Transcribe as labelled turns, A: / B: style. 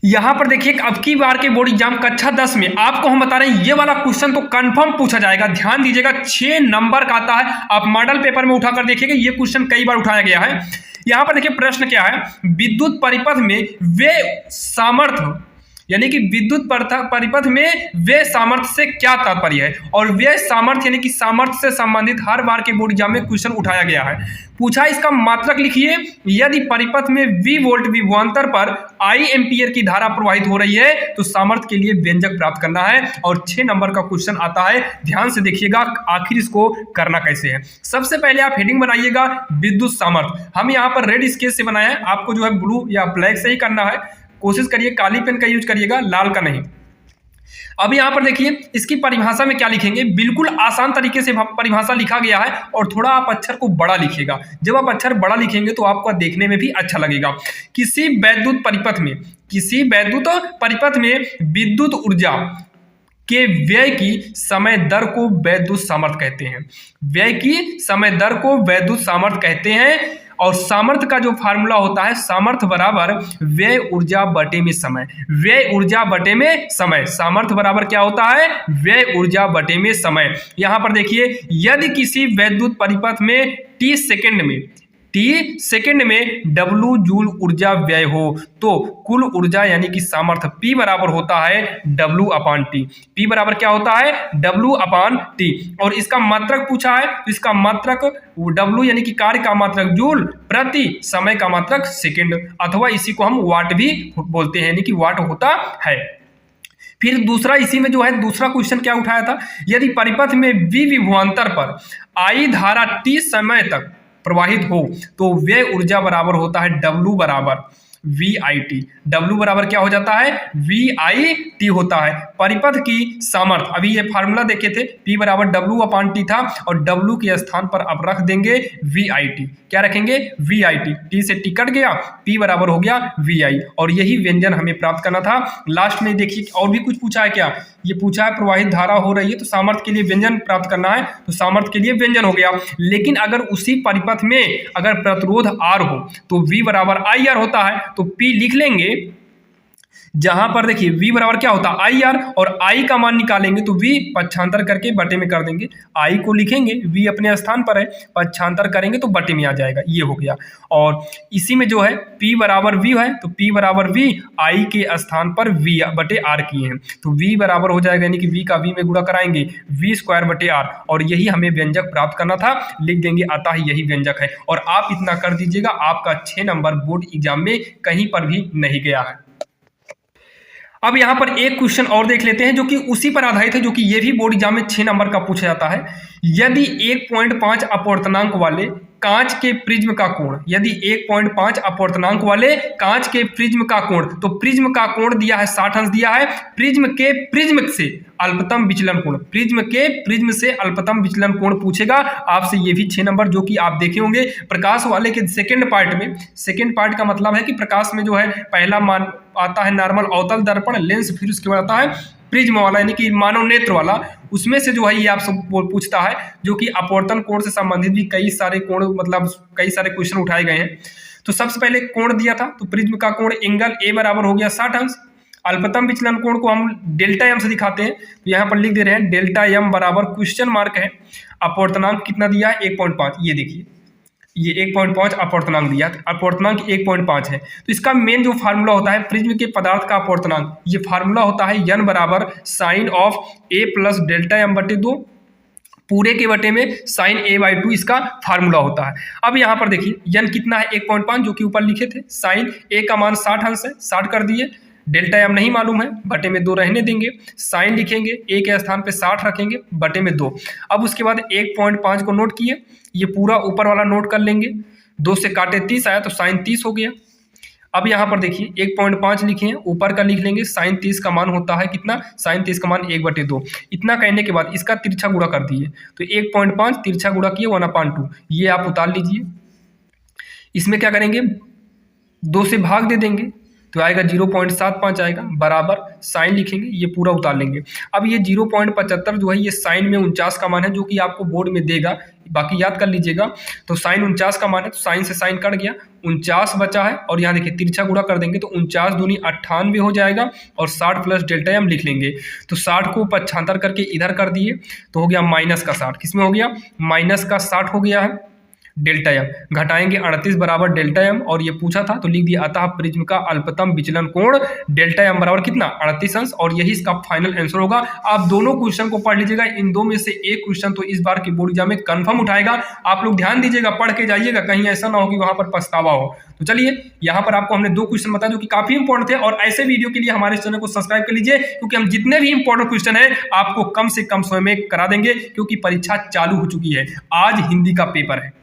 A: यहाँ पर देखिए अब की बार के बोर्ड एग्जाम कक्षा 10 में आपको हम बता रहे हैं ये वाला क्वेश्चन तो कंफर्म पूछा जाएगा। ध्यान दीजिएगा 6 नंबर का आता है। आप मॉडल पेपर में उठाकर देखिएगा, ये क्वेश्चन कई बार उठाया गया है। यहाँ पर देखिए प्रश्न क्या है, विद्युत परिपथ में वे सामर्थ्य यानी कि विद्युत परिपथ में वे सामर्थ्य से क्या तात्पर्य है। और वे सामर्थ्य यानी कि सामर्थ्य से संबंधित हर बार के बोर्ड एग्जाम में क्वेश्चन उठाया गया है। पूछा इसका मात्रक लिखिए, यदि परिपथ में V वोल्ट विभवांतर पर I एम्पियर की धारा प्रवाहित हो रही है तो सामर्थ्य के लिए व्यंजक प्राप्त करना है। और 6 नंबर का क्वेश्चन आता है। ध्यान से देखिएगा आखिर इसको करना कैसे है। सबसे पहले आप हेडिंग बनाइएगा विद्युत सामर्थ्य। हम यहाँ पर रेड स्केच से बनाए हैं, आपको जो है ब्लू या ब्लैक से ही करना है। कोशिश करिए काली पेन का यूज करिएगा, लाल का नहीं। अब यहां पर देखिए इसकी परिभाषा में क्या लिखेंगे, बिल्कुल आसान तरीके से परिभाषा लिखा गया है। और थोड़ा आप अक्षर को बड़ा लिखिएगा। जब आप अक्षर बड़ा लिखेंगे तो आपको देखने में भी अच्छा लगेगा। किसी वैद्युत परिपथ में विद्युत ऊर्जा के व्यय की समय दर को वैद्युत सामर्थ्य कहते हैं। व्यय की समय दर को वैद्युत सामर्थ्य कहते हैं। और सामर्थ्य का जो फार्मूला होता है, सामर्थ्य बराबर व्यय ऊर्जा बटे में समय। व्यय ऊर्जा बटे में समय, सामर्थ्य बराबर क्या होता है, व्यय ऊर्जा बटे में समय। यहां पर देखिए यदि किसी वैद्युत परिपथ में t सेकंड में W जूल ऊर्जा व्यय हो तो कुल ऊर्जा यानी कि सामर्थ्य P बराबर होता है W/T। P बराबर क्या होता है, W/T। और इसका मात्रक पूछा है तो इसका मात्रक W यानी कि कार्य का मात्रक जूल प्रति समय का मात्रक सेकंड, अथवा इसी को हम वाट भी बोलते हैं, यानी कि वाट होता है। फिर दूसरा इसी में जो है दूसरा क्वेश्चन क्या उठाया था, यदि परिपथ में V विभवांतर पर I धारा T समय तक प्रवाहित हो तो व्यय ऊर्जा बराबर होता है W बराबर VIT। W बराबर क्या हो जाता है, VIT होता है। परिपथ की सामर्थ्य, अभी ये फार्मूला देखे थे, P बराबर W/T था और W के स्थान पर अब रख देंगे VIT। क्या रखेंगे, VIT। T से T कट गया, P बराबर हो गया VI। और यही व्यंजन हमें प्राप्त करना था। लास्ट में देखिए और भी कुछ पूछा है क्या, ये पूछा है प्रवाहित धारा हो रही है तो सामर्थ्य के लिए व्यंजन प्राप्त करना है, तो सामर्थ्य के लिए व्यंजन हो गया। लेकिन अगर उसी परिपथ में अगर प्रतिरोध R हो तो V बराबर IR होता है, तो P लिख लेंगे। जहां पर देखिए V बराबर क्या होता है IR, और I का मान निकालेंगे तो V पक्षांतर करके बटे में कर देंगे। I को लिखेंगे, V अपने स्थान पर है, पक्षांतर करेंगे तो बटे में आ जाएगा, ये हो गया। और इसी में जो है P बराबर V है तो P बराबर V I के स्थान पर V बटे R किए हैं, तो V बराबर हो जाएगा, यानी कि V का V में गुणा कराएंगे V² बटे R। और यही हमें व्यंजक प्राप्त करना था, लिख देंगे अतः यही व्यंजक है। और आप इतना कर दीजिएगा, आपका 6 नंबर बोर्ड एग्जाम में कहीं पर भी नहीं गया है। अब यहाँ पर एक क्वेश्चन और देख लेते हैं जो कि उसी पर आधारित है, जो कि ये भी बोर्ड एग्जाम में 6 नंबर का पूछा जाता है। यदि 1.5 अपवर्तनांक वाले कांच के प्रिज्म का कोण, यदि 1.5 अपवर्तनांक वाले कांच के प्रिज्म का कोण, तो प्रिज्म का कोण दिया है 60 अंश दिया है। प्रिज्म के प्रिज्म से अल्पतम विचलन कोण, प्रिज्म के प्रिज्म से अल्पतम विचलन कोण पूछेगा आपसे, ये भी 6 नंबर जो कि आप देखे होंगे। प्रकाश वाले के सेकंड पार्ट में, सेकंड पार्ट का मतलब है कि प्रकाश में जो है पहला मान आता है नॉर्मल अवतल दर्पण लेंस, फिर उसके बाद आता है प्रिज्म वाला यानी कि मानव नेत्र वाला। उसमें से जो है ये आपसे पूछता है, जो कि अपवर्तन कोण से संबंधित भी कई सारे कोण, मतलब कई सारे क्वेश्चन उठाए गए हैं। तो सबसे पहले कोण दिया था, तो प्रिज्म का कोण एंगल A बराबर हो गया 60 अंश। अल्पतम विचलन कोण को हम डेल्टा एम से दिखाते हैं, तो यहाँ पर लिख दे रहे हैं डेल्टा एम बराबर क्वेश्चन मार्क है, अपवर्तनांक कितना दिया है 1.5। ये देखिए ये 1.5 अपवर्तनांक दिया, अपवर्तनांक 1.5 है। तो इसका मेन जो फार्मूला होता है प्रिज्म के पदार्थ का अपवर्तनांक, ये फार्मूला होता है n बराबर sine of A plus delta M बटे 2 पूरे के बटे में साइन A/2 इसका फार्मूला होता है। अब यहाँ पर देखिए n कितना है 1.5, जो कि ऊपर लिखे थे। साइन A का मान 60 अंश है, 60 कर दिए। डेल्टा एम नहीं मालूम है, बटे में 2 रहने देंगे। साइन लिखेंगे, A के स्थान पे 60 रखेंगे, बटे में 2। अब उसके बाद 1.5 को नोट किए, ये पूरा ऊपर वाला नोट कर लेंगे। 2 से काटे 30 आया तो साइन 30 हो गया। अब यहाँ पर देखिए 1.5 लिखे हैं, ऊपर का लिख लेंगे। साइन 30 का मान होता है कितना, साइन 30 का मान 1/2। इतना कहने के बाद इसका तिरछा गुणा कर दिए, तो 1.5 तिरछा गुणा किए 1/2, ये आप उतार लीजिए। इसमें क्या करेंगे, 2 से भाग दे देंगे, तो आएगा 0.75 आएगा, बराबर साइन लिखेंगे, ये पूरा उतार लेंगे। अब ये 0.75 जो है ये साइन में 49 का मान है, जो कि आपको बोर्ड में देगा, बाकी याद कर लीजिएगा। तो साइन 49 का मान है, तो साइन से साइन कट गया, 49 बचा है, और यहाँ देखिए तिरछा गुणा कर देंगे तो 49 दूनी 98 हो जाएगा, और 60 प्लस डेल्टा एम लिख लेंगे। तो 60 को 75 करके इधर कर दिए तो हो गया माइनस का 60, किसमें हो गया, माइनस का 60 हो गया है डेल्टा एम, घटाएंगे 38 बराबर डेल्टा एम, और ये पूछा था तो लिख दिया अतः प्रिज्म का अल्पतम विचलन कोण डेल्टा एम बराबर कितना, 38 अंश, और यही इसका फाइनल आंसर होगा। आप दोनों क्वेश्चन को पढ़ लीजिएगा, इन दो में से एक क्वेश्चन तो इस बार की बोर्ड एग्जाम में कंफर्म उठाएगा। आप लोग ध्यान दीजिएगा, पढ़ के जाइएगा, कहीं ऐसा ना हो कि वहां पर पछतावा हो। तो चलिए, यहाँ पर आपको हमने 2 क्वेश्चन बताया जो कि काफी इंपॉर्टेंट थे, और ऐसे वीडियो के लिए हमारे चैनल को सब्सक्राइब कर लीजिए, क्योंकि हम जितने भी इंपॉर्टेंट क्वेश्चन है आपको कम से कम समय में करा देंगे, क्योंकि परीक्षा चालू हो चुकी है। आज हिंदी का पेपर है।